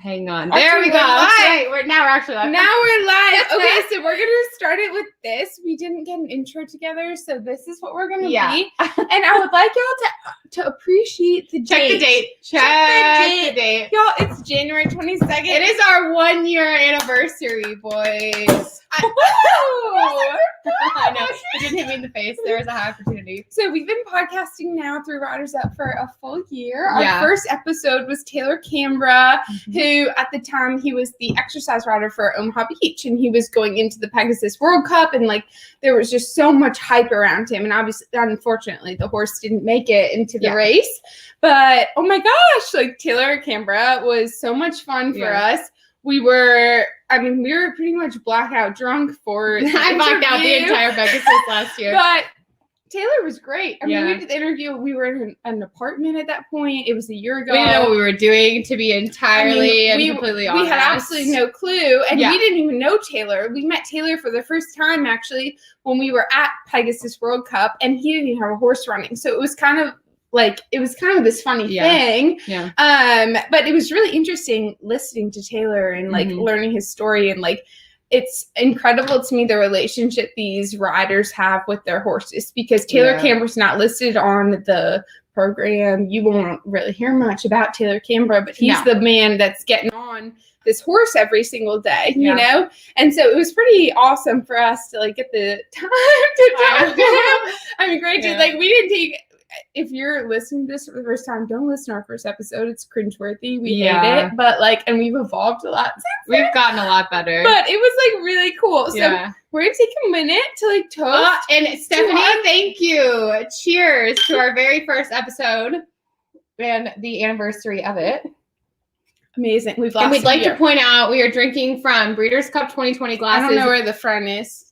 Hang on. There we go. Live. Now we're actually live. Now we're live. Okay, so we're going to start it with this. We didn't get an intro together, so this is what we're going to be. And I would like y'all to appreciate the date. Check the date. Check the date. Y'all, it's January 22nd. It is our 1 year anniversary, boys. I know. It didn't hit me in the face. There was a high opportunity. So we've been podcasting now through Riders Up for a full year. Our first episode was Taylor Canberra, who at the time he was the exercise rider for Omaha Beach, and he was going into the Pegasus World Cup, and like there was just so much hype around him. And obviously, unfortunately, the horse didn't make it into the race. But oh my gosh, like Taylor Canberra was so much fun for us. We were pretty much blackout drunk for the I blacked out the entire Pegasus last year. But Taylor was great. I mean, we did the interview. We were in an apartment at that point. It was a year ago. We didn't know what we were doing, to be entirely and completely honest. We had absolutely no clue. And we didn't even know Taylor. We met Taylor for the first time, actually, when we were at Pegasus World Cup. And he didn't even have a horse running. So it was kind of this funny thing. Yeah. But it was really interesting listening to Taylor and like learning his story, and like it's incredible to me the relationship these riders have with their horses, because Taylor Canberra's not listed on the program. You won't really hear much about Taylor Canberra, but he's the man that's getting on this horse every single day, you know? And so it was pretty awesome for us to like get the time to talk to him. I mean, granted, like we didn't take. If you're listening to this for the first time, don't listen to our first episode. It's cringeworthy. We hate it. But like, and we've evolved a lot since then. We've gotten a lot better. But it was like really cool. So we're going to take a minute to like toast. And Stephanie, thank you. Cheers to our very first episode and the anniversary of it. Amazing. We'd like to point out we are drinking from Breeders' Cup 2020 glasses. I don't know where the front is.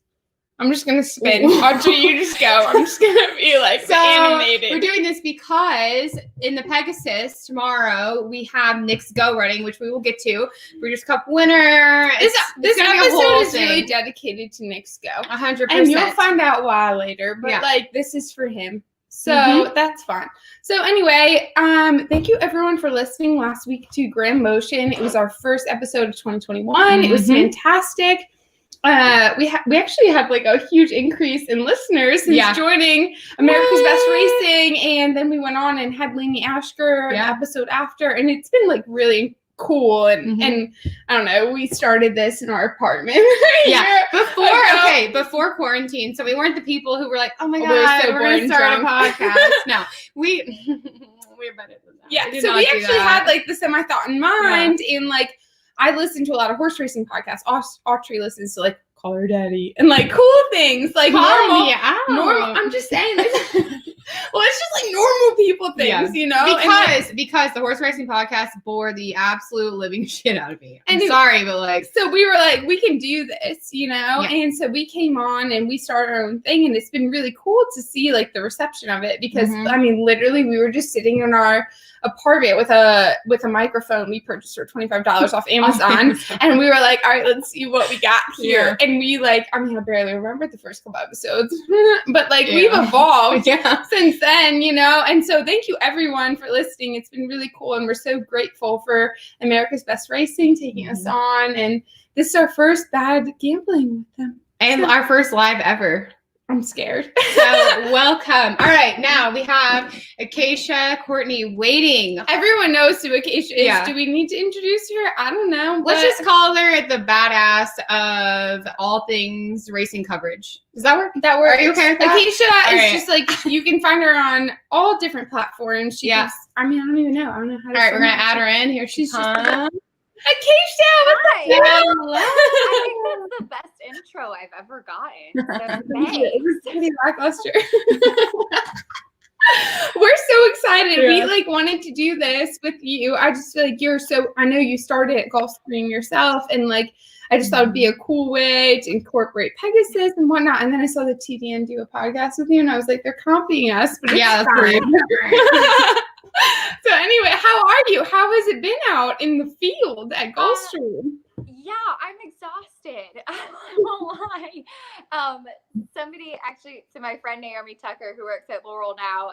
I'm just going to spin. Audrey, you just go. I'm just going to be like animated. We're doing this because in the Pegasus tomorrow, we have Nick's Go running, which we will get to. Breeders' Cup winner. This episode is really dedicated to Nick's Go. 100%. And you'll find out why later. But like, this is for him. So that's fun. So anyway, thank you everyone for listening last week to Grand Motion. It was our first episode of 2021. It was fantastic. We actually had like a huge increase in listeners since joining America's Best Racing, and then we went on and had Lainey Ashker the episode after, and it's been like really cool, and I don't know, we started this in our apartment before quarantine, so we weren't the people who were like, oh my god, we're going to start a podcast. No, we're better than that. So we actually had like the semi-thought in mind, and like I listen to a lot of horse racing podcasts. Autry listens to like Call Her Daddy and like cool things like normal. I'm just saying. Well, it's just like normal people things, you know? Because the horse racing podcast bore the absolute living shit out of me. I'm sorry, but like. So we were like, we can do this, you know? Yeah. And so we came on and we started our own thing, and it's been really cool to see like the reception of it, because I mean, literally we were just sitting in our apartment with a microphone we purchased for $25 off Amazon. And we were like, all right, let's see what we got here. And we like, I mean, I barely remember the first couple episodes, but like we've evolved since then, you know? And so thank you everyone for listening. It's been really cool. And we're so grateful for America's Best Racing taking us on. And this is our first bad gambling with them. And our first live ever. I'm scared. So welcome. All right, now we have Acacia Courtney waiting. Everyone knows who Acacia is. Yeah. Do we need to introduce her? I don't know. Let's just call her the badass of all things racing coverage. Does that work? That works. Are you okay with that? Acacia is just like, you can find her on all different platforms. I don't even know. I don't know how to. All right, we're going to add her in. Here she comes. Acacia, what the hell? I think that's the best intro I've ever gotten. So it was pretty lackluster. We're so excited. We like wanted to do this with you. I just feel like I know you started at Gulfstream yourself, and like I just thought it'd be a cool way to incorporate Pegasus and whatnot. And then I saw the TDN do a podcast with you, and I was like, they're copying us, but it's fine. So anyway, how are you? How has it been out in the field at Gulfstream? Yeah, Yeah, I'm exhausted. I won't lie. Somebody actually, so my friend Naomi Tucker, who works at Laurel now,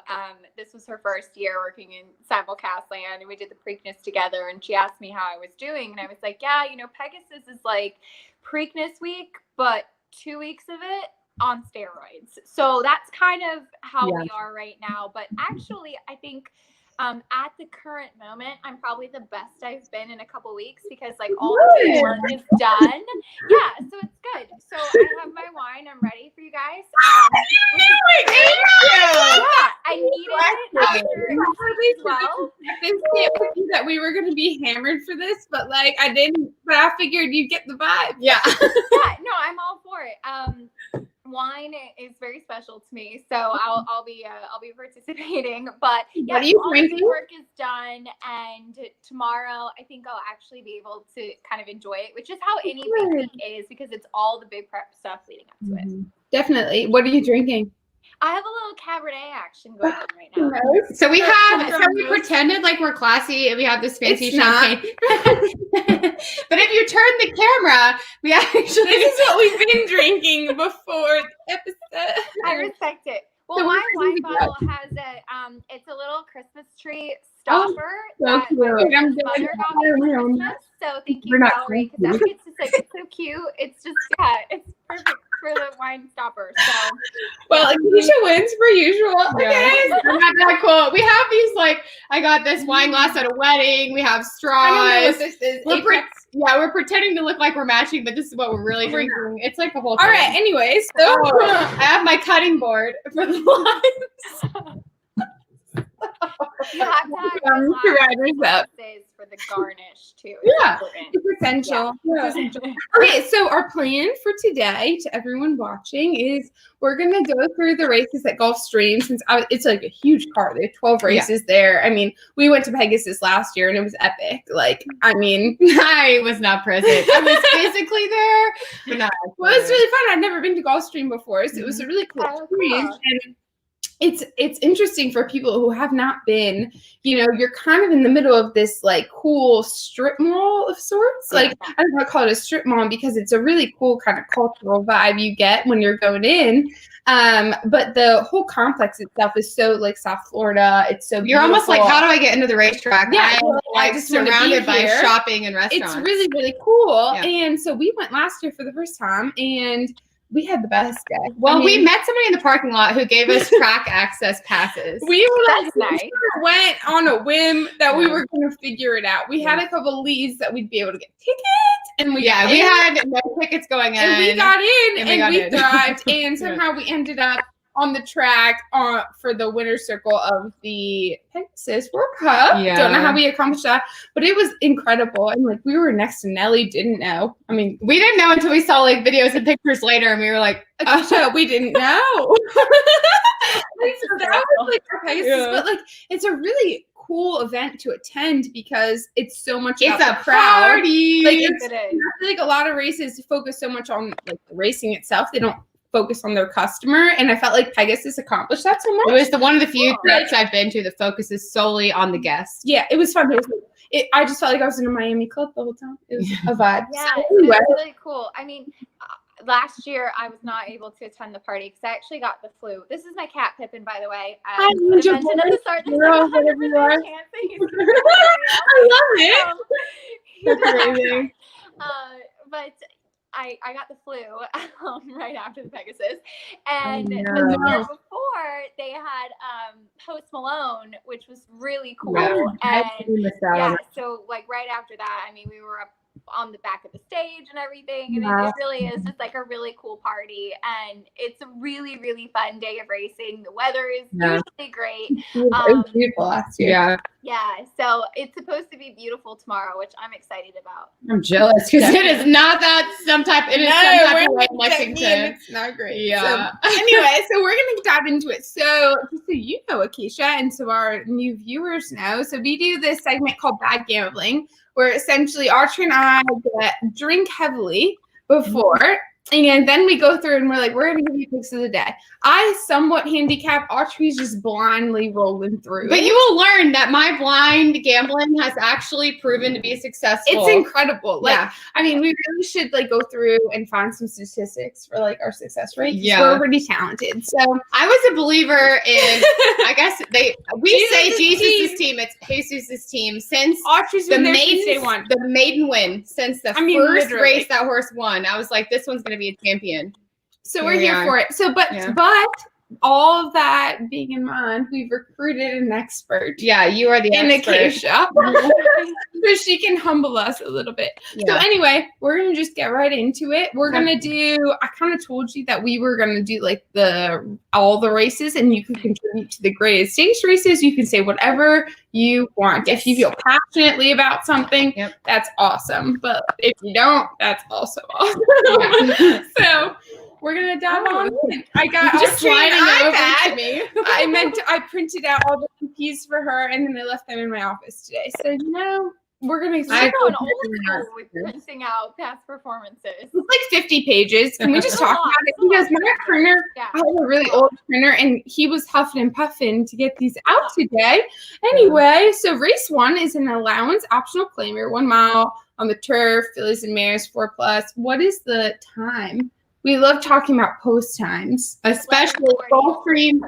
this was her first year working in simulcast land, and we did the Preakness together, and she asked me how I was doing, and I was like, yeah, Pegasus is like Preakness week, but 2 weeks of it on steroids. So that's kind of how we are right now. But actually, I think at the current moment, I'm probably the best I've been in a couple weeks because like all the work is done. Yeah, so it's good. So I have my wine. I'm ready for you guys. I needed it after as well. That we were going to be hammered for this, but like I didn't. But I figured you'd get the vibe. Yeah. Yeah. No, I'm all for it. Wine is very special to me, so I'll be participating. But yeah, all the work is done, and tomorrow I think I'll actually be able to kind of enjoy it, which is how any big week is because it's all the big prep stuff leading up to it. Definitely. What are you drinking? I have a little Cabernet action going on right now. So we pretended like we're classy and we have this fancy champagne. But if you turn the camera, we actually this is what we've been drinking before the episode. I respect it. Well, my wine bottle has it's a little Christmas tree stopper that my mother got me for Christmas. So thank you, Valerie, because it's so cute. It's just it's perfect for the wine stopper. So well, Acacia wins per usual. Okay, not that cool. We have these like I got this wine glass at a wedding. We have straws. I don't know what this is. We're pretending to look like we're matching, but this is what we're really drinking. It's like a whole thing. All right, anyways. So I have my cutting board for the wines. You have to have glasses for the garnish too. It's essential. Yeah. Okay, so our plan for today, to everyone watching, is we're gonna go through the races at Gulfstream since it's like a huge card. They have 12 races there. I mean, we went to Pegasus last year and it was epic. Like, I mean, I was not present. I was physically there, but not. Well, it was really fun. I'd never been to Gulfstream before, so it was a really cool experience. And it's interesting for people who have not been, you're kind of in the middle of this like cool strip mall of sorts. Like I don't want to call it a strip mall because it's a really cool kind of cultural vibe you get when you're going in. But the whole complex itself is so like South Florida. It's so you're almost like, how do I get into the racetrack? Yeah, I'm just surrounded by shopping and restaurants. It's really, really cool. Yeah. And so we went last year for the first time and we had the best day. Well, we met somebody in the parking lot who gave us track access passes. We went on a whim that we were going to figure it out. We had a couple leads that we'd be able to get tickets, and we had no tickets going in. And we got in, and we thrived, and somehow we ended up on the track for the winner's circle of the Pegasus World Cup. Yeah. Don't know how we accomplished that, but it was incredible. And like we were next to Nelly, didn't know. I mean, we didn't know until we saw like videos and pictures later, and we were like, we didn't know. So that was like our Pegasus, but like it's a really cool event to attend because it's so much about the crowd. Party. Like it is. I feel like a lot of races focus so much on like the racing itself. They don't focus on their customer, and I felt like Pegasus accomplished that so much. It was one of the few trips I've been to that focuses solely on the guests. Yeah, it was fun. I just felt like I was in a Miami club the whole time. It was a vibe. Yeah, it was really cool. I mean, last year I was not able to attend the party because I actually got the flu. This is my cat Pippin, by the way. I mentioned at the start. Whatever you are. I love it. That's amazing. But I got the flu right after the Pegasus, and the year before they had Post Malone, which was really cool. And so like right after that, I mean, we were up on the back of the stage and everything, and it really is just like a really cool party, and it's a really, really fun day of racing. The weather is usually great. It was beautiful last year. Yeah, so it's supposed to be beautiful tomorrow, which I'm excited about. I'm jealous because it is not that some type of way in Lexington. It's not great. Yeah. So, anyway, so we're gonna dive into it. So just so you know, Acacia, and so our new viewers know, so we do this segment called Bad Gambling, where essentially Autry and I drink heavily before, And then we go through and we're like, we're going to give you picks of the day. I somewhat handicap. Autry's just blindly rolling through. But you will learn that my blind gambling has actually proven to be successful. It's incredible. Like, I mean, we really should like go through and find some statistics for like our success rate. Yeah. We're pretty talented. So I was a believer in, I guess we say Jesus' team. It's Jesus' team since Autry's been there since day one. The maiden win since the first race that horse won. I was like, this one's going to be a champion. So we're here for it. So, but all of that being in mind, we've recruited an expert. Yeah, you are the expert. Acacia. So she can humble us a little bit. Yeah. So anyway, we're going to just get right into it. We're going to do, I kind of told you that we were going to do like all the races, and you can contribute to the greatest stakes races. You can say whatever you want. If you feel passionately about something, that's awesome. But if you don't, that's also awesome. So we're gonna dive on in. I got just sliding over to me. I printed out all the cookies for her, and then I left them in my office today. So we're gonna. I'm going old school with printing out past performances. It's like 50 pages. Can we just talk about it? Because my printer, I have a really old printer, and he was huffing and puffing to get these out today. Anyway, so race 1 is an allowance optional claimer, 1 mile on the turf, fillies and mares, 4+. What is the time? We love talking about post times, especially Gulfstream.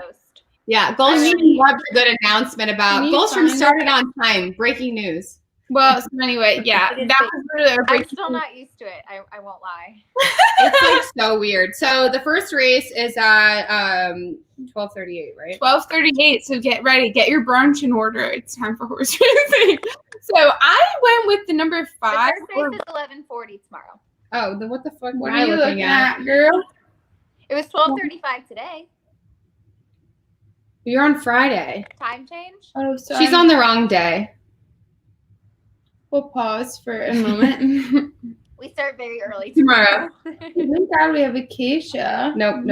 Yeah, Gulfstream loves a good announcement about Gulfstream started on time. Breaking news. Well, so anyway, that was really our breaking I'm still not used to it. I won't lie. It's like so weird. So the first race is at 12:38, right? 12:38. So get ready. Get your brunch in order. It's time for horse racing. So I went with the number 5. The first race is 11:40 tomorrow. Oh, what the fuck what are you looking at, girl? It was 12:35 today. You're on Friday. Time change? Oh, sorry. She's on the wrong day. We'll pause for a moment. We start very early tomorrow. Thank God we have Acacia. Nope.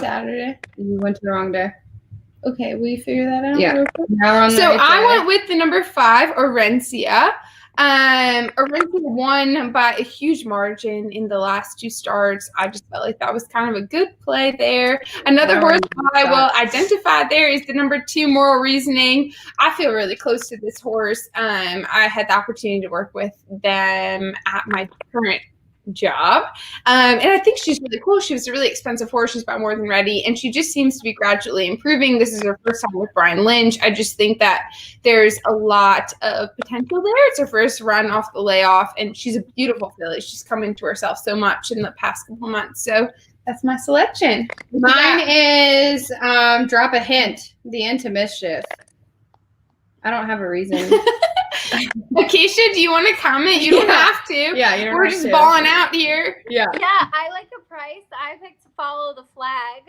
Saturday. You went to the wrong day. Okay, will you figure that out? Yeah. Now we're on the right I day. went with the number 5, Orencia. Orencia won by a huge margin in the last 2 starts. I just felt like that was kind of a good play there. Another horse I will identify there is the number 2, Moral Reasoning. I feel really close to this horse. I had the opportunity to work with them at my current job. And I think she's really cool. She was a really expensive horse. She's about more than ready. And she just seems to be gradually improving. This is her first time with Brian Lynch. I just think that there's a lot of potential there. It's her first run off the layoff. And she's a beautiful filly. She's come into herself so much in the past couple months. So that's my selection. Mine is Drop a Hint, the Into Mischief. I don't have a reason. Acacia, do you want to comment? You don't have to. Yeah, you don't We're have just to. balling out here. Yeah. Yeah, I like the price. I picked to Follow the Flag.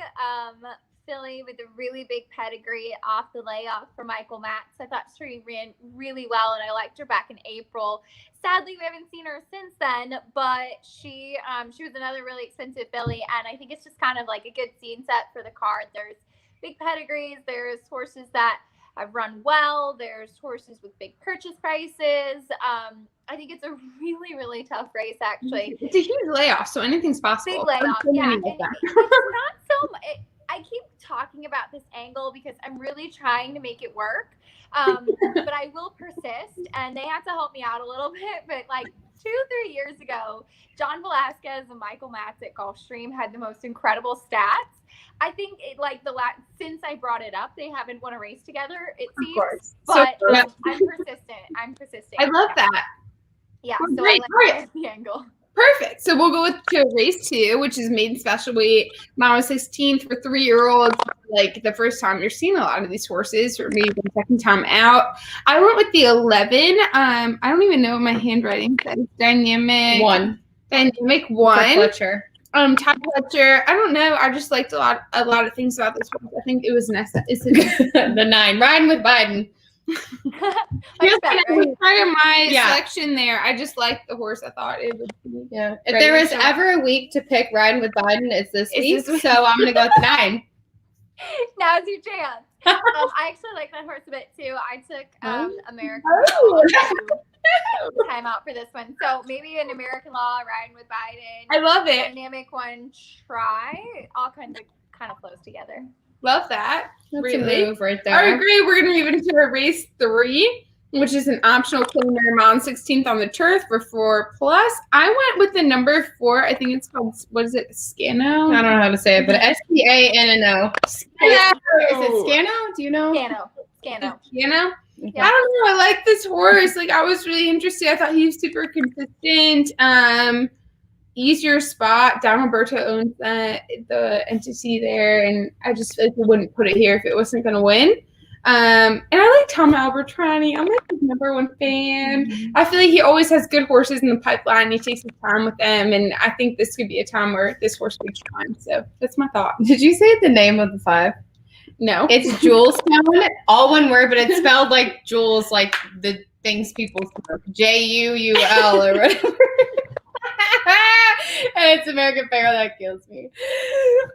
Filly with a really big pedigree off the layoff for Michael Matz. I thought she ran really well, and I liked her back in April. Sadly, we haven't seen her since then, but she was another really expensive filly, and I think it's just kind of like a good scene set for the card. There's big pedigrees. There's horses that have run well. There's horses with big purchase prices. I think it's a really, really tough race, actually. It's a huge layoff, so anything's possible. Big layoff, yeah. It's not so much. I keep talking about this angle because I'm really trying to make it work. But I will persist, and they have to help me out a little bit. But like 2-3 years ago, John Velasquez and Michael Matz at Gulfstream had the most incredible stats. I think since I brought it up, they haven't won a race together, it seems. Of course. But I'm persistent. I love that. Yeah, well, so great. I like the angle. Perfect. So we'll go to race 2, which is maiden special weight, mile 16th for 3-year-olds. Like the first time you're seeing a lot of these horses, or maybe the second time out. I went with the 11. I don't even know what my handwriting says. Dynamic 1. Fletcher. Todd Fletcher. I don't know. I just liked a lot of things about this horse. I think it was the 9. Riding with Biden. Just part of my selection there. I just liked the horse. I thought it would be. Yeah. If there was ever a week to pick Riding with Biden, it's this week. So I'm gonna go with the 9. Now's your chance. I actually like that horse a bit too. I took America. time out for this one. So maybe an American Law, riding with Biden. I love it. Dynamic one, try. All kinds of kind of flows together. Love that. That's really. a move right there. I agree. We're going to move into a race 3, which is an optional kilometer mile and 16th on the turf for 4+. I went with the number 4. I think it's called, what is it? Scano? I don't know how to say it, but Scano. Yeah. Is it Scano? Do you know? Scano. Scano? Yeah. I don't know. I like this horse. Like, I was really interested. I thought he was super consistent. Easier spot. Don Roberto owns the entity there, and I just feel like we wouldn't put it here if it wasn't going to win. And I like Tom Albertrani. I'm like his number 1 fan. Mm-hmm. I feel like he always has good horses in the pipeline. He takes his time with them, and I think this could be a time where this horse could shine. So that's my thought. Did you say the name of the 5? No. It's Jewelstone, all one word, but it's spelled like jewels, like the things people smoke. Juul or whatever. And it's American Pharoah that kills me.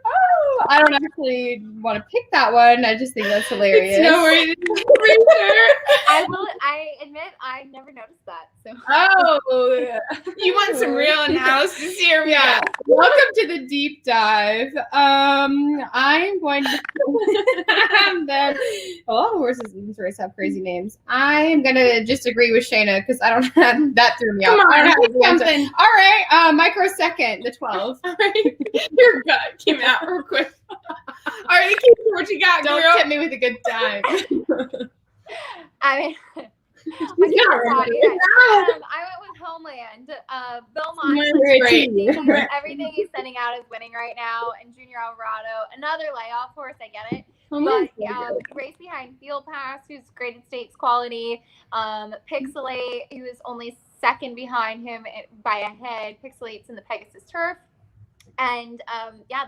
Oh, I don't actually want to pick that one. I just think that's hilarious. It's no worries. I admit I never noticed that. So. Oh, you want some real analysis here? Yeah. Welcome to the deep dive. I'm going to. Then a lot of horses in this race have crazy names. I am going to just agree with Shayna because I don't have that threw me Come off. on, Pick something. All right, microsecond, the 12. All right. Your gut came out real quick. All right, Keith, what you got, Don't girl? tip me with a good time. I mean, I went with Homeland. Belmont. Everything he's sending out is winning right now. And Junior Alvarado, another layoff horse. I get it. But race behind Field Pass, who's graded states quality. Pixelate, who is only second behind him by a head. Pixelate's in the Pegasus turf. And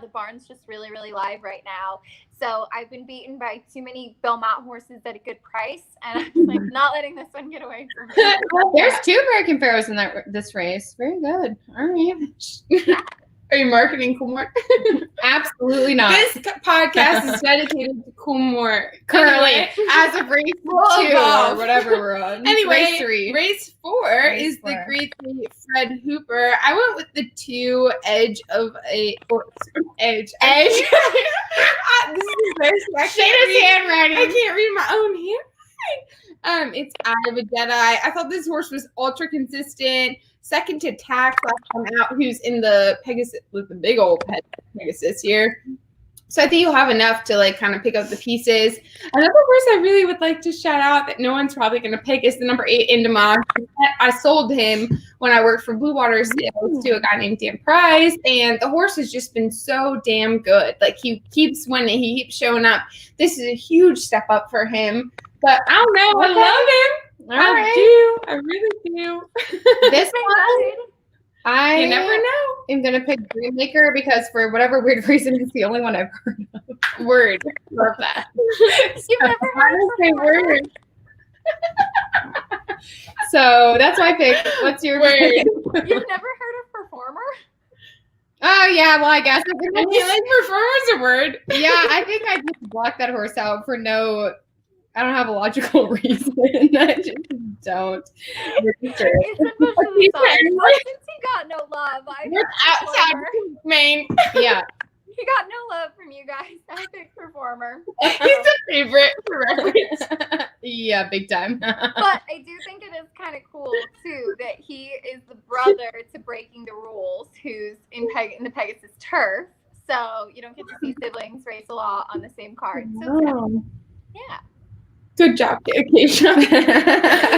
the barn's just really, really live right now. So I've been beaten by too many Belmont horses at a good price, and I'm like not letting this one get away from me. There's 2 American Pharaohs in this race. Very good. All right. Are you marketing Coolmore? Absolutely not. This podcast is dedicated to Coolmore. Currently, Anyway, as of race 2 or whatever we're on. Anyway, race 3. Race 4 is the Grade 3 Fred Hooper. I went with the 2 Edge of a Edge. Edge. This is embarrassing. Shayna's handwriting. I can't read my own handwriting. It's Eye of a Jedi. I thought this horse was ultra consistent. Second to Tax last time out, who's in the Pegasus with the big old Pegasus here. So I think you'll have enough to like kind of pick up the pieces. Another horse I really would like to shout out that no one's probably going to pick is the number 8 Indemon. I sold him when I worked for Blue Water Sales to a guy named Dan Price, and the horse has just been so damn good. Like he keeps winning, he keeps showing up. This is a huge step up for him. But I don't know, I love him. I really do. This one, I you never know. am going to pick Dreammaker because for whatever weird reason, it's the only one I've heard of. Word. Love that. You've never heard of word. So that's my pick. What's your word? You've never heard of Performer? Oh, yeah. Well, I guess. I feel like Performer's a word. Yeah, I think I just blocked that horse out for I don't have a logical reason. I just don't. It's especially since he got no love. Outside Maine. Yeah. He got no love from you guys. I picked Performer. He's a favorite for reference. Yeah, big time. But I do think it is kind of cool too that he is the brother to Breaking the Rules, who's in the Pegasus turf. So you don't get to see siblings race a lot on the same card. So yeah. Good job, Acacia.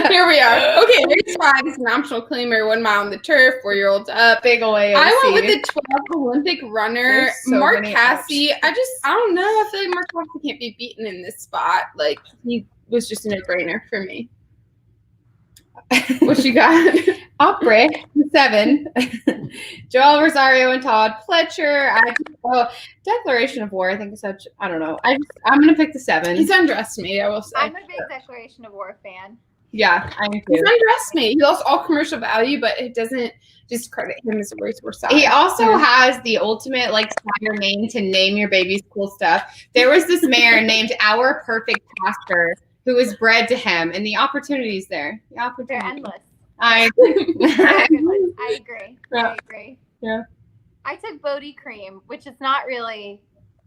Here we are. Okay, race 5 is an optional claimer, 1 mile on the turf, 4-year-olds up. Big ol' AOC. I went with the 12th Olympic runner, Mark Cassie. I don't know. I feel like Mark Cassie can't be beaten in this spot. Like, he was just a no-brainer for me. What you got? Opry, 7. Joel Rosario and Todd Pletcher. Declaration of War, I think is such, I don't know. I'm going to pick the 7. He's underestimated, I will say. I'm a big Declaration of War fan. Yeah, I am too. He's underestimated. He lost all commercial value, but it doesn't discredit him as a racehorse side. He also has the ultimate, sire name to name your baby's cool stuff. There was this mare named Our Perfect Pastor who was bred to him, and the opportunities there. They're endless. I agree. Yeah. I agree. Yeah. I took Bodhi Cream, which is not really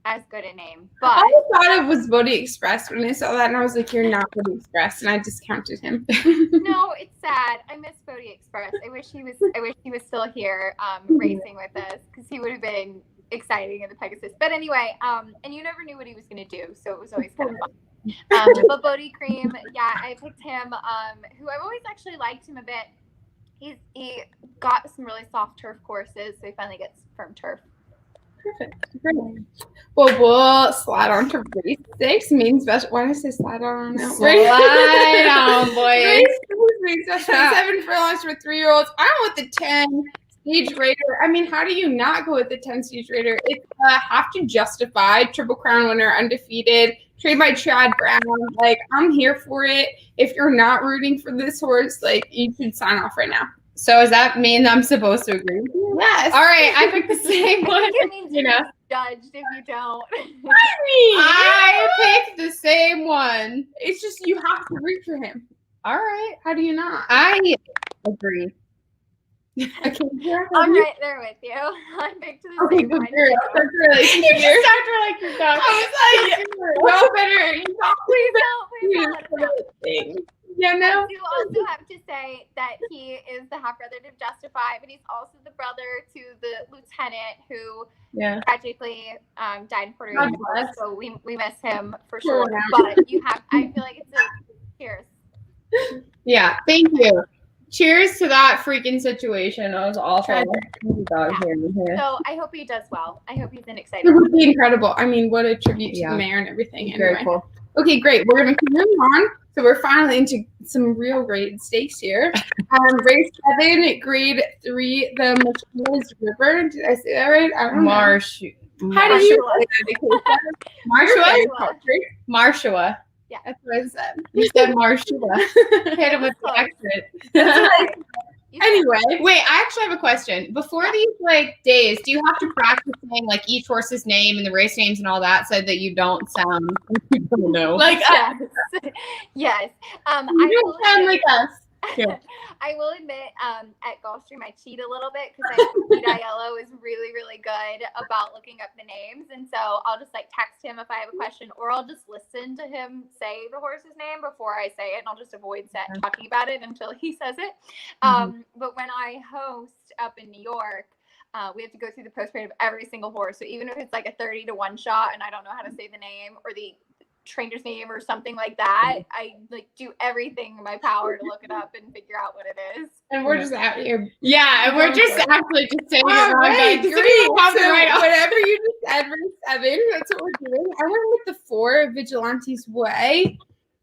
as good a name, but I thought it was Bodhi Express when I saw that, and I was like, "You're not Bodhi Express," and I discounted him. no, it's sad. I miss Bodhi Express. I wish he was still here racing with us because he would have been exciting in the Pegasus. But anyway, and you never knew what he was going to do, so it was always kind of fun. But Bodhi Cream, yeah, I picked him. Who I've always actually liked him a bit. He got some really soft turf courses, so he finally gets firm turf. Perfect. Great. Well, we'll slide on to race 6. Main special. Why did I say slide on? No. Slide on, boys. Race 7 furlongs for 3-year-olds. I went with the 10 Stage Raider. I mean, how do you not go with the 10 Stage Raider? It's Have to Justify, Triple Crown winner, undefeated, trained by Chad Brown. Like, I'm here for it. If you're not rooting for this horse, like, you should sign off right now. So does that mean I'm supposed to agree with you? Yes. All right, I picked the same one. I think it means you know, judged if you don't. I picked the same one. It's just you have to root for him. All right, How do you not? I agree. Okay, I'm right there with you. I picked the Okay, same good one. girl. That's really You just after like your dog. I was like, well, better. You Please don't let him know. thing. Yeah, no. I do also have to say that he is the half brother to Justify, but he's also the brother to the lieutenant who tragically died in Puerto Rico. So we miss him for sure. But I feel like it's a cheers. Yeah, thank you. Cheers to that freaking situation. That was awful. Yeah. So I hope he does well. I hope he's an It exciting. would be incredible. I mean, what a tribute to the mayor and everything. Anyway. Very cool. Okay, great. We're going to keep moving on. So we're finally into some real grade stakes here. Race 7, grade 3, the Machinas River. Did I say that right? I don't know. How do you say that? Marshua. Yeah. That's what I said. You said Marshua. Hit him with the accent. Anyway. Wait, I actually have a question. Before these days, do you have to practice saying each horse's name and the race names and all that so that you don't sound yes. Yes. You don't sound like us. Yeah. I will admit, at Gulfstream, I cheat a little bit because I think Aiello is really, really good about looking up the names. And so I'll just text him if I have a question, or I'll just listen to him say the horse's name before I say it. And I'll just avoid talking about it until he says it. But when I host up in New York, we have to go through the post parade of every single horse. So even if it's a 30-1 shot and I don't know how to say the name or the trainer's name or something like that, I do everything in my power to look it up and figure out what it is. And we're just out here. Yeah, and we're just actually just saying it wrong. Right, Great. So whatever you just said, race 7, that's what we're doing. I went with the 4, Vigilante's Way.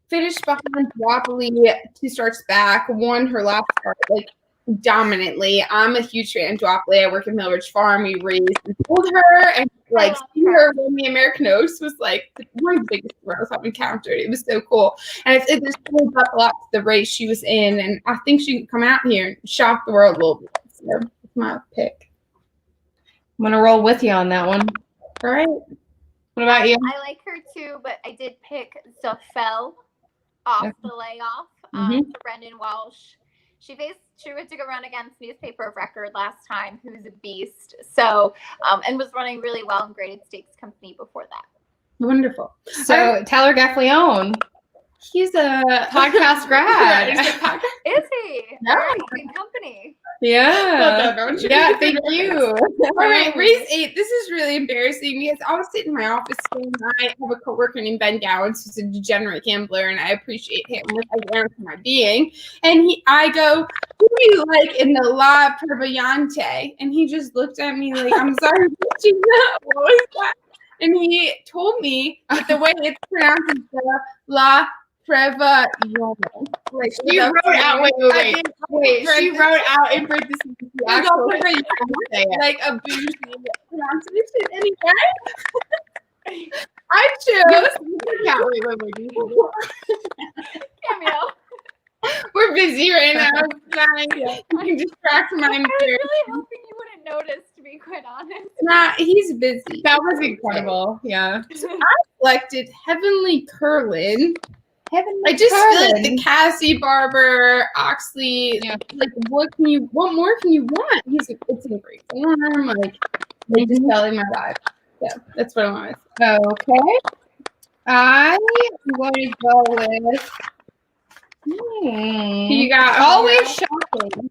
Finished behind Duopoly, 2 starts back, won her last start dominantly. I'm a huge fan of Duopoly. I work at Millridge Farm. We raised and sold her, and seeing her win the American Oaks was one of the biggest thrills I've encountered. It was so cool, and it just pulled up a lot to the race she was in, and I think she can come out here and shock the world a little bit. So that's my pick. I'm gonna roll with you on that one. All right. What about you? I like her too, but I did pick Zafel off the layoff for Brendan Welsh. She took a run against Newspaper of Record last time, who's a beast. So, and was running really well in Graded Stakes Company before that. Wonderful. So Tyler Gaffleone, he's a podcast grad. Is he? Yeah. Very good company. Yeah. Yeah, thank you. All right, race 8. This is really embarrassing because I was sitting in my office and I have a coworker named Ben Gowans who's a degenerate gambler, and I appreciate him with my being. And I go, "Who do you like in the La Prevoyante?" And he just looked at me like, "I'm sorry, what was that?" And he told me that the way it's pronounced is the La Prevoyante. She wrote out. Wait. She wrote out in parentheses the actual a bougie pronunciation. Anyway, I chose. Cameo. We're busy right now. You can distract my I was really hoping you wouldn't notice, to be quite honest. Nah, he's busy. That was incredible. Yeah. So I selected Heavenly Curlin. Heavenly I just feel like Garden. the Cassie Barber, Oxley, like what more can you want? It's in great form, like they just selling my vibe. Yeah, that's what I want. Okay. I'm going to go with. You got Always shopping.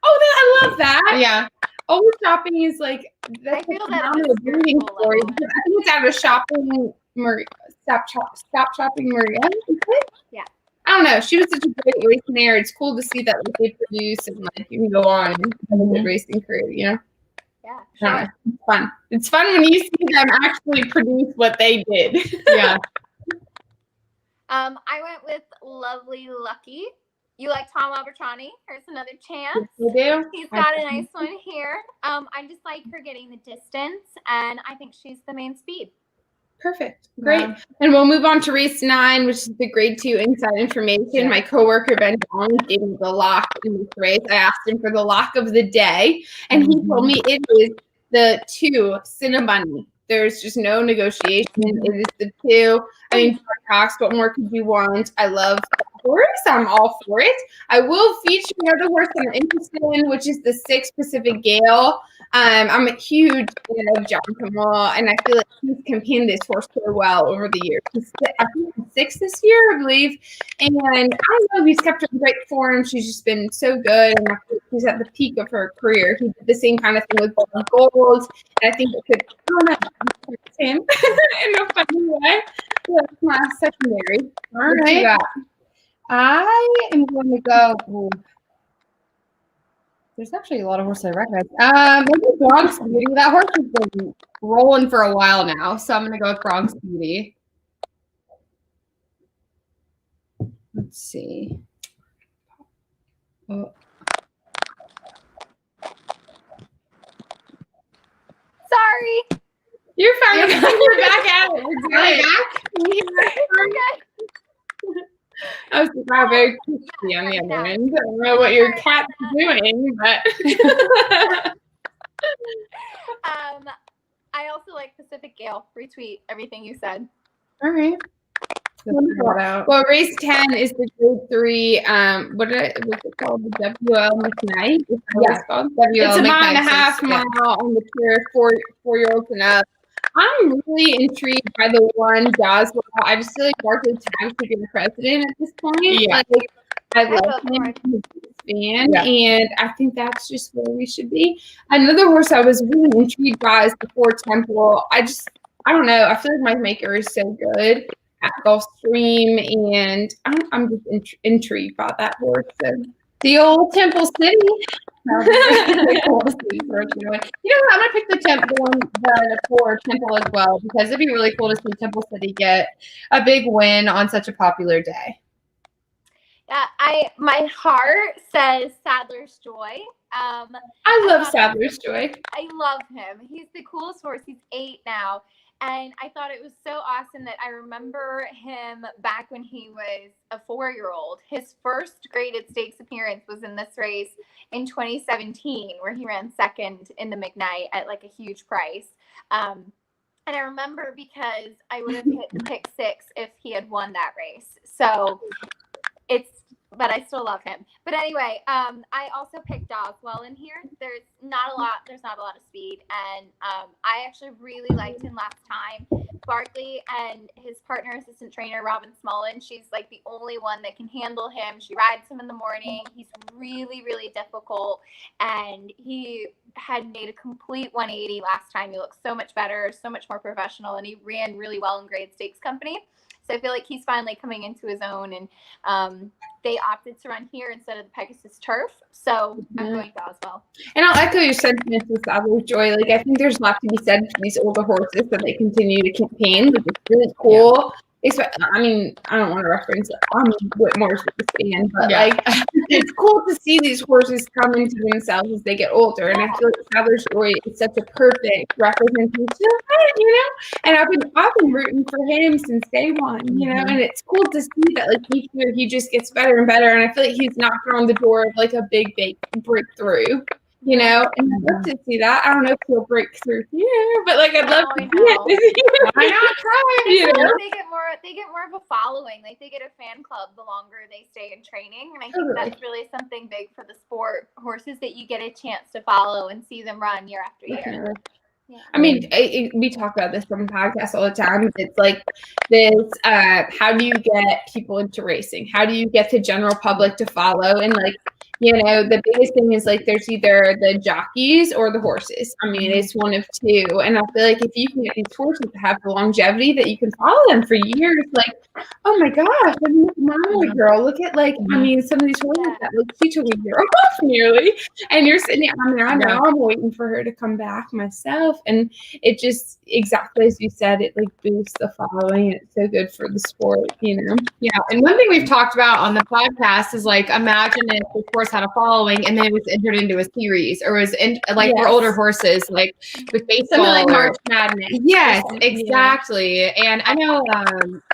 Oh, I love that. Yeah. Always shopping is like that's I feel a that on a phenomenal breeding spiritual story. level. I think it's out of shopping Maria. Stop shopping Maria. Yeah. I don't know. She was such a great race mare. It's cool to see that like they produce and like you can go on and have a good racing career. You know. Yeah. I don't know. It's fun. It's fun when you see them actually produce what they did. Yeah. I went with Lovely Lucky. You like Tom Albertrani? Here's another chance. You do? He's got a nice one here. I just like her getting the distance, and I think she's the main speed. Perfect. Great. Wow. And we'll move on to race 9, which is the grade 2 inside information. Yeah. My coworker, Ben John, gave me the lock in this race. I asked him for the lock of the day, and he told me it is the 2, Cinnabunny. There's just no negotiation. It is the 2. I mean, Cox, what more could you want? I love that horse. I'm all for it. I will feature another horse that I'm interested in, which is the 6 Pacific Gale. I'm a huge fan of John Kamala, and I feel like he's campaigned this horse so well over the years. I think he's 6 this year, I believe. And I don't know if he's kept her in great form. She's just been so good, and I think she's at the peak of her career. He did the same kind of thing with Golden Gold, and I think it could, I don't know, him in a funny way. So that's my secondary. All right. I am going to go. Ooh. There's actually a lot of horses I recognize. Maybe Bronx Beauty. That horse has been rolling for a while now, so I'm going to go with Bronx Beauty. Let's see. Oh. Sorry. You're fine. We're back at it. We're Really back. We're good. I was wow, very crispy on the other end. I don't know what your cat's doing, but I also like Pacific Gale. Retweet everything you said. All right. well, race 10 is the grade 3. What's it called? The WL McKnight. Yeah. It's a mile and a half mile on the pure 4-year-olds and up. I'm really intrigued by the one Doswell. I just feel like Barkley Tags should be the president at this point. Yeah. Like, I love him. He's a fan, and I think that's just where we should be. Another horse I was really intrigued by is the 4 Temple. I don't know. I feel like my maker is so good at Gulfstream, and I'm just intrigued by that horse. So. The old Temple City. Really cool to see for you know what? I'm gonna pick the 4 Temple as well, because it'd be really cool to see Temple City get a big win on such a popular day. Yeah, my heart says Sadler's Joy. I love Sadler's Joy. I love him. He's the coolest horse. He's 8 now. And I thought it was so awesome that I remember him back when he was a 4-year-old. His first graded stakes appearance was in this race in 2017, where he ran second in the McKnight at like a huge price. And I remember because I would have hit the pick 6 if he had won that race. So but I still love him. But anyway, I also picked Doswell in here. There's not a lot of speed, and I actually really liked him last time. Barkley and his partner, assistant trainer Robin Smullen, she's like the only one that can handle him. She rides him in the morning. He's really, really difficult, and he had made a complete 180 last time. He looked so much better, so much more professional, and he ran really well in Grade Stakes Company. So I feel like he's finally coming into his own, and they opted to run here instead of the Pegasus turf. So I'm going Doswell. And I'll echo your sentiments with Sadler's Joy. Like, I think there's a lot to be said for these older horses that they continue to campaign. Like, it's really cool. I mean, I don't want to reference Whitmore's fan, but like, it's cool to see these horses come into themselves as they get older. And I feel like Sadler's Joy is such a perfect representation of that, you know. And I've been rooting for him since day one, you know. And it's cool to see that like each year he just gets better and better. And I feel like he's knocking on the door of like a big breakthrough. you know, and I'd love to see that. I don't know if he'll break through here, but like I'd love Oh, to I see know. it. Why not try? You know? They get more of a following. Like they get a fan club the longer they stay in training, and I think Totally. that's really something big for the sport. Horses that you get a chance to follow and see them run year after year. Definitely. Yeah. I mean, we talk about this on the podcast all the time. It's like this, how do you get people into racing? How do you get the general public to follow? And like, you know, the biggest thing is like there's either the jockeys or the horses. I mean, it's one of two. And I feel like if you can get these horses to have the longevity that you can follow them for years, like, oh my gosh, I mean, my girl, look at like, I mean, some of these horses that look she took a year off nearly. And you're sitting, I mean, I know I'm waiting for her to come back myself. And it just, exactly as you said, it like boosts the following. It's so good for the sport, you know? Yeah. And one thing we've talked about on the podcast is like, imagine if the horse had a following and then it was entered into a series or was in like for older horses, like with baseball. Something like or- March Madness. Yes, or something, exactly. And I know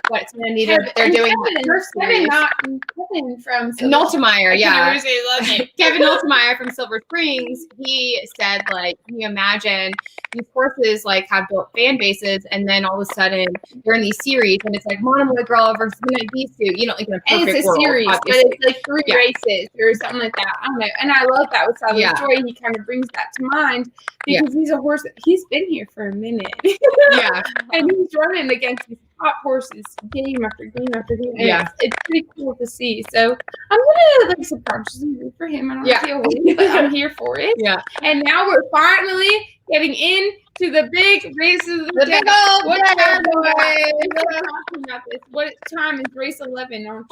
what Sandy, they're doing that first series. Kevin from Noltemeyer, yeah. Kevin Kevin Noltemeyer from Silver Springs, he said, like, can you imagine these horses, like, have built fan bases, and then all of a sudden they're in these series, and it's like Monomoy Girl versus these two, you know, like in a And perfect it's a world, series, obviously. but it's like 3 races or something like that. I don't know. And I love that with Salvador Joy. He kind of brings that to mind because he's a horse he's been here for a minute. Yeah. And he's running against these top horses game after game after game. And Yeah. it's pretty cool to see. So I'm gonna like subconsciously root for him. I don't know if he'll win, but I'm here for it. Yeah. And now we're finally getting into the big races of The big old what bad time boys. about this? What time is race 11 on?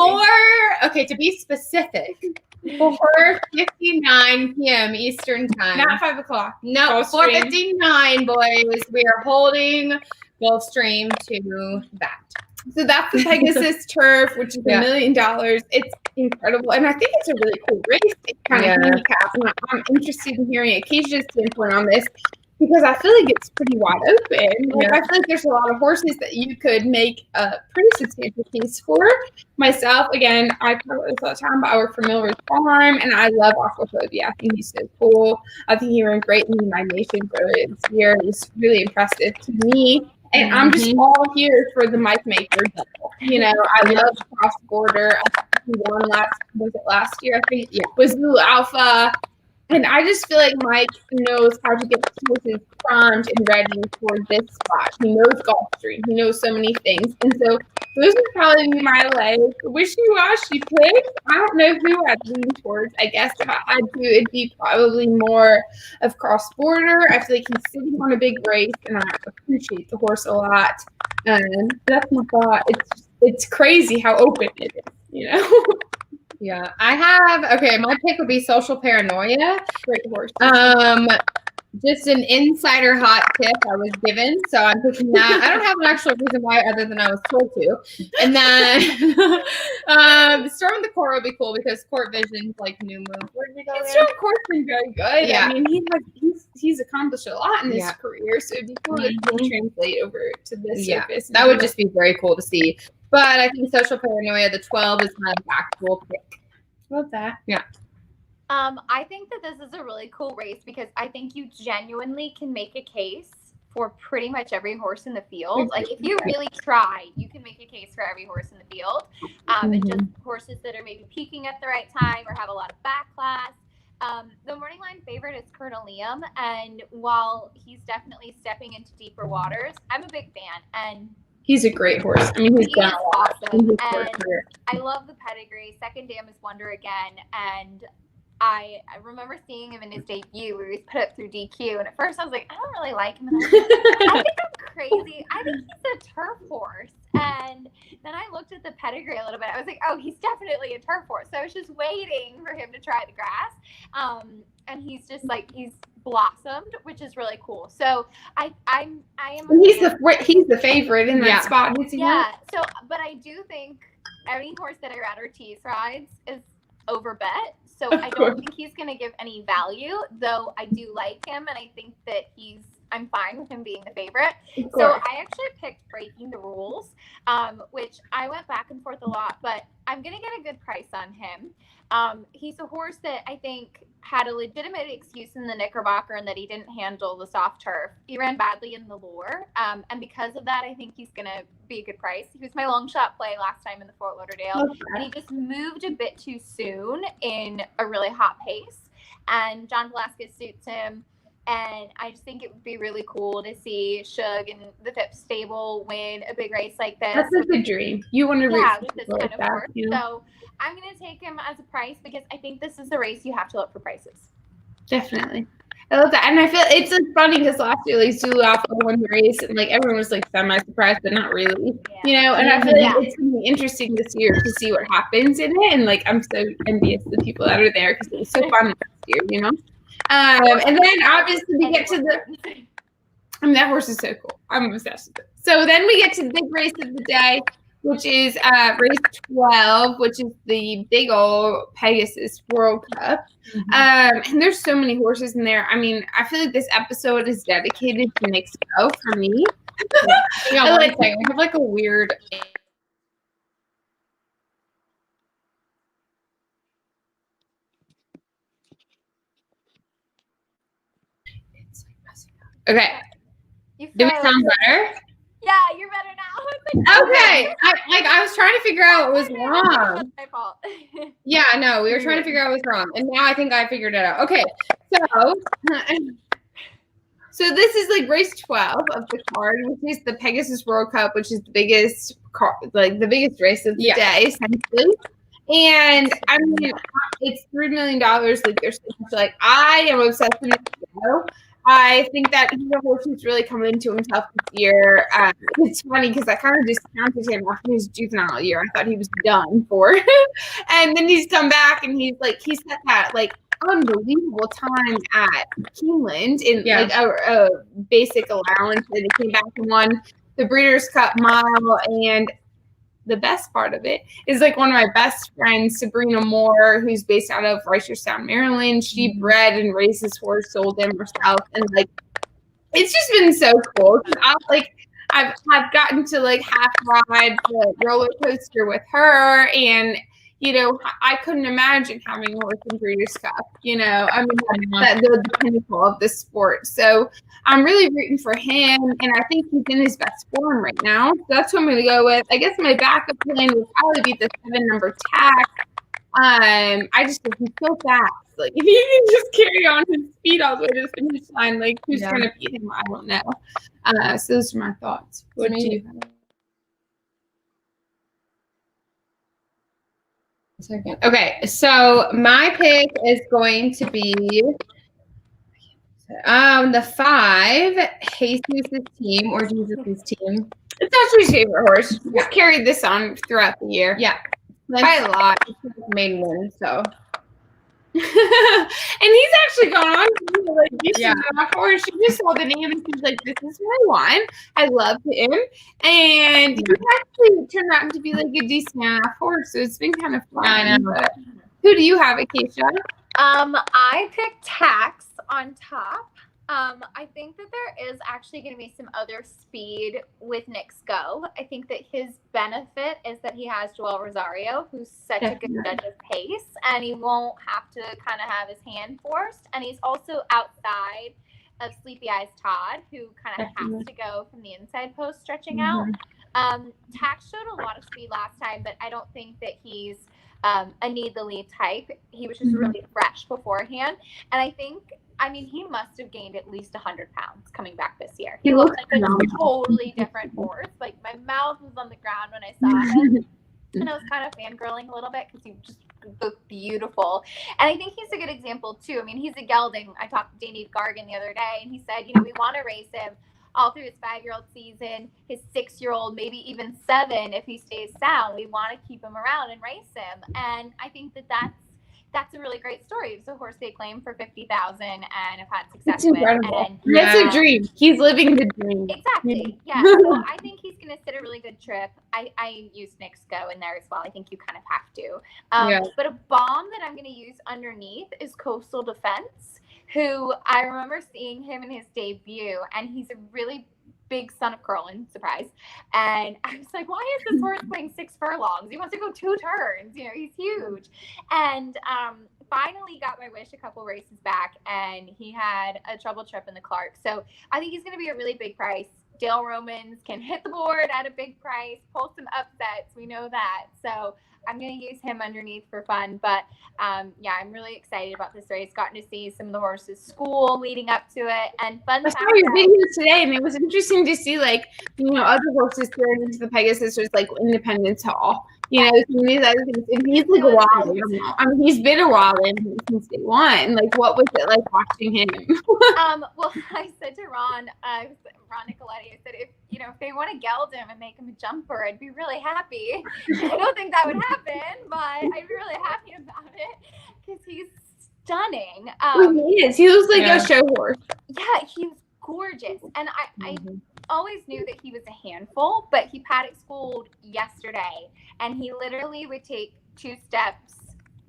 Okay, to be specific, 4:59 p.m. Eastern time. Not 5 o'clock. No, Gulfstream. 4:59, boys. We are holding Gulfstream to that. So that's the Pegasus turf, which is $1 million. It's incredible. And I think it's a really cool race. It's kind of handicapped. And I'm interested in hearing Acacia's standpoint on this because I feel like it's pretty wide open. Like, I feel like there's a lot of horses that you could make a pretty substantial case for. Myself, again, I talk about this all the time, but I work for Millridge Farm, and I love Aquaphobia. I think he's so cool. I think he ran great in the United Nations earlier this year. It was really impressive to me. And I'm just all here for the Mike Maker double. You know, I love Cross Border. I think he won last year? I think was Blue Alpha. And I just feel like Mike knows how to get the horses primed and ready for this spot. He knows Gulfstream. He knows so many things. And so those would probably be my like wishy-washy picks. I don't know who I'd lean towards. I guess if I had to, it'd be probably more of Cross Border. I feel like he's sitting on a big race, and I appreciate the horse a lot. And that's my thought. It's crazy how open it is, you know? Yeah, my pick would be Social Paranoia. Great horse. Just an insider hot tip I was given, so I'm picking that. I don't have an actual reason why other than I was told to. And then Storm the Court would be cool because Court Vision's like new move. Where did we go? Storm Court's been very good. Yeah. I mean, he's accomplished a lot in his career, so it'd be cool to translate over to this surface. That would just be very cool to see. But I think Social Paranoia, the 12, is my actual pick. Love that. Yeah. I think that this is a really cool race because I think you genuinely can make a case for pretty much every horse in the field. Like if you really try, you can make a case for every horse in the field. And just horses that are maybe peaking at the right time or have a lot of backlash. The morning line favorite is Colonel Liam, and while he's definitely stepping into deeper waters, I'm a big fan. And he's a great horse. I mean, he's done a lot. Awesome. And I love the pedigree. Second Dam is Wonder again, and I remember seeing him in his debut where he was put up through DQ, and at first I was like, I don't really like him. And I was like, I think I'm crazy. I think he's a turf horse. And then I looked at the pedigree a little bit. I was like, oh, he's definitely a turf horse. So I was just waiting for him to try the grass. And he's just like, he's blossomed, which is really cool. So I am. He's the favorite in that spot. Yeah. So, but I do think any horse that I ride Ortiz rides is overbet. So I don't think he's going to give any value, though I do like him, and I think that I'm fine with him being the favorite. So I actually picked Breaking the Rules, which I went back and forth a lot, but I'm going to get a good price on him. He's a horse that I think had a legitimate excuse in the Knickerbocker and that he didn't handle the soft turf. He ran badly in the Lure. And because of that, I think he's going to be a good price. He was my long shot play last time in the Fort Lauderdale. Okay. And he just moved a bit too soon in a really hot pace. And John Velasquez suits him. And I just think it would be really cool to see Shug and the Phipps stable win a big race like this. That's like a dream. You want to with this kind of horse. You know? So I'm going to take him as a price because I think this is the race you have to look for prices. Definitely. I love that. And I feel it's like funny because last year, like, Zulauf won the race and like everyone was like semi-surprised, but not really. Yeah. You know, and I feel like it's going to be interesting this year to see what happens in it. And like, I'm so envious of the people that are there because it was so fun last year, you know? And then obviously we get to that horse is so cool. I'm obsessed with it. So then we get to the big race of the day, which is race 12, which is the big old Pegasus World Cup. And there's so many horses in there. I mean, I feel like this episode is dedicated to Nick's Go for me. We have like a weird. Okay. Do we sound better? Yeah, you're better now. Okay. I was trying to figure out what was wrong. That's my fault. Yeah, no, we were trying to figure out what was wrong. And now I think I figured it out. Okay. So this is like race 12 of the card, which is the Pegasus World Cup, which is the biggest the biggest race of the day, essentially. And I mean, it's $3 million. Like, there's so much, like, I am obsessed with it. I think that he's a horse who's really coming into himself this year. It's funny because I kind of discounted him after his juvenile year. I thought he was done for. And then he's come back and he set that like unbelievable time at Keeneland in like a basic allowance. And he came back and won the Breeders' Cup Mile. And the best part of it is like one of my best friends, Sabrina Moore, who's based out of Reisterstown, Maryland. She bred and raised this horse, sold him herself, and like it's just been so cool. I've gotten to like half ride the roller coaster with her, and you know, I couldn't imagine having a horse in Breeders' Cup. You know, I mean, that's the pinnacle of the sport. So I'm really rooting for him, and I think he's in his best form right now. So that's what I'm going to go with. I guess my backup plan would probably be the 7 number Tack. I just think he's so fast. Like, if he can just carry on his speed all the way to the finish line, like, who's going to beat him? I don't know. So those are my thoughts. What do you think? Okay, so my pick is going to be the 5, Jesus' Team or Jesus' Team. It's actually his favorite horse. We've carried this on throughout the year. Yeah, by a lot. It's his main win, so. And he's actually gone on to do like this horse. She just saw the name and she's like, "This is what I want. I love him." And he actually turned out to be like a decent enough horse. So it's been kind of fun. I know. But who do you have, Acacia? I picked Tax on top. I think that there is actually going to be some other speed with Nick's Go. I think that his benefit is that he has Joel Rosario, who's such a good judge of pace, and he won't have to kind of have his hand forced. And he's also outside of Sleepy Eyes Todd, who kind of has to go from the inside post stretching out. Tax showed a lot of speed last time, but I don't think that he's a need the lead type. He was just really fresh beforehand. And I mean, he must have gained at least 100 pounds coming back this year. He looked like a totally different horse. Like, my mouth was on the ground when I saw him. And I was kind of fangirling a little bit because he just looked beautiful. And I think he's a good example, too. I mean, he's a gelding. I talked to Danny Gargan the other day, and he said, you know, we want to race him all through his 5-year-old season, his 6-year-old, maybe even 7 if he stays sound. We want to keep him around and race him. And I think that that's a really great story. It was a horse they claimed for $50,000 and have had success with. And that's a dream. He's living the dream. Exactly. Yeah. So I think he's going to sit a really good trip. I used Nick's Go in there as well. I think you kind of have to. But a bomb that I'm going to use underneath is Coastal Defense, who I remember seeing him in his debut, and he's a really big son of Curlin, surprise. And I was like, why is this horse playing 6 furlongs? He wants to go 2 turns. You know, he's huge. And finally got my wish a couple races back, and he had a trouble trip in the Clark. So I think he's going to be a really big price. Dale Romans can hit the board at a big price, pull some upsets. We know that. So I'm going to use him underneath for fun. But yeah, I'm really excited about this race. Gotten to see some of the horses school leading up to it. And fun I fact, saw your video today, and it was interesting to see, like, you know, other horses going into the Pegasus, like Independence Hall. You know, some of these other things. And he's like a wild animal. I mean, he's been a wild animal since day one. Like, what was it like watching him? Well, I said to Ron Nicoletti, I said, if they want to geld him and make him a jumper, I'd be really happy. I don't think that would happen, but I'd be really happy about it because he's stunning. He is. He looks like a show horse. Yeah, he's gorgeous. And I always knew that he was a handful, but he paddock schooled yesterday, and he literally would take 2 steps,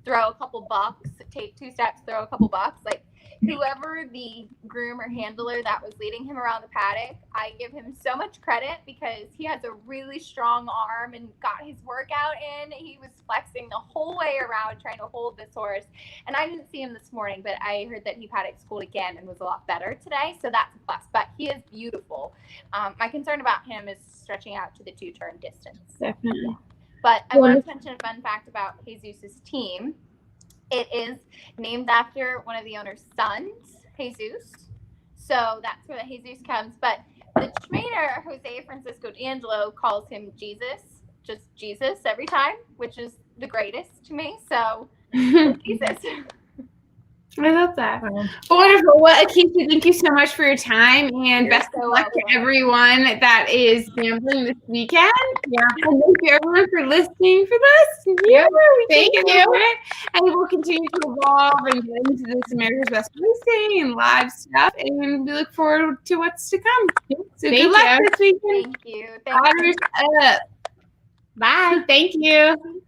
throw a couple bucks, take 2 steps, throw a couple bucks. Like, whoever the groom or handler that was leading him around the paddock, I give him so much credit because he has a really strong arm and got his workout in. He was flexing the whole way around trying to hold this horse. And I didn't see him this morning, but I heard that he paddock schooled again and was a lot better today. So that's a plus. But he is beautiful. My concern about him is stretching out to the 2-turn distance. Definitely. But I want to mention a fun fact about Jesus' team. It is named after one of the owner's sons, Jesus. So that's where the Jesus comes. But the trainer, Jose Francisco D'Angelo, calls him Jesus, just Jesus every time, which is the greatest to me. So, Jesus. I love that. Wonderful. Well, Acacia, thank you so much for your time, and best of luck to everyone that is gambling this weekend. Yeah. And thank you, everyone, for listening for this. Yeah, thank you. And we'll continue to evolve and get into this America's Best Racing and live stuff, and we look forward to what's to come. So good luck this weekend. Thank you. Otters up. Bye. Thank you.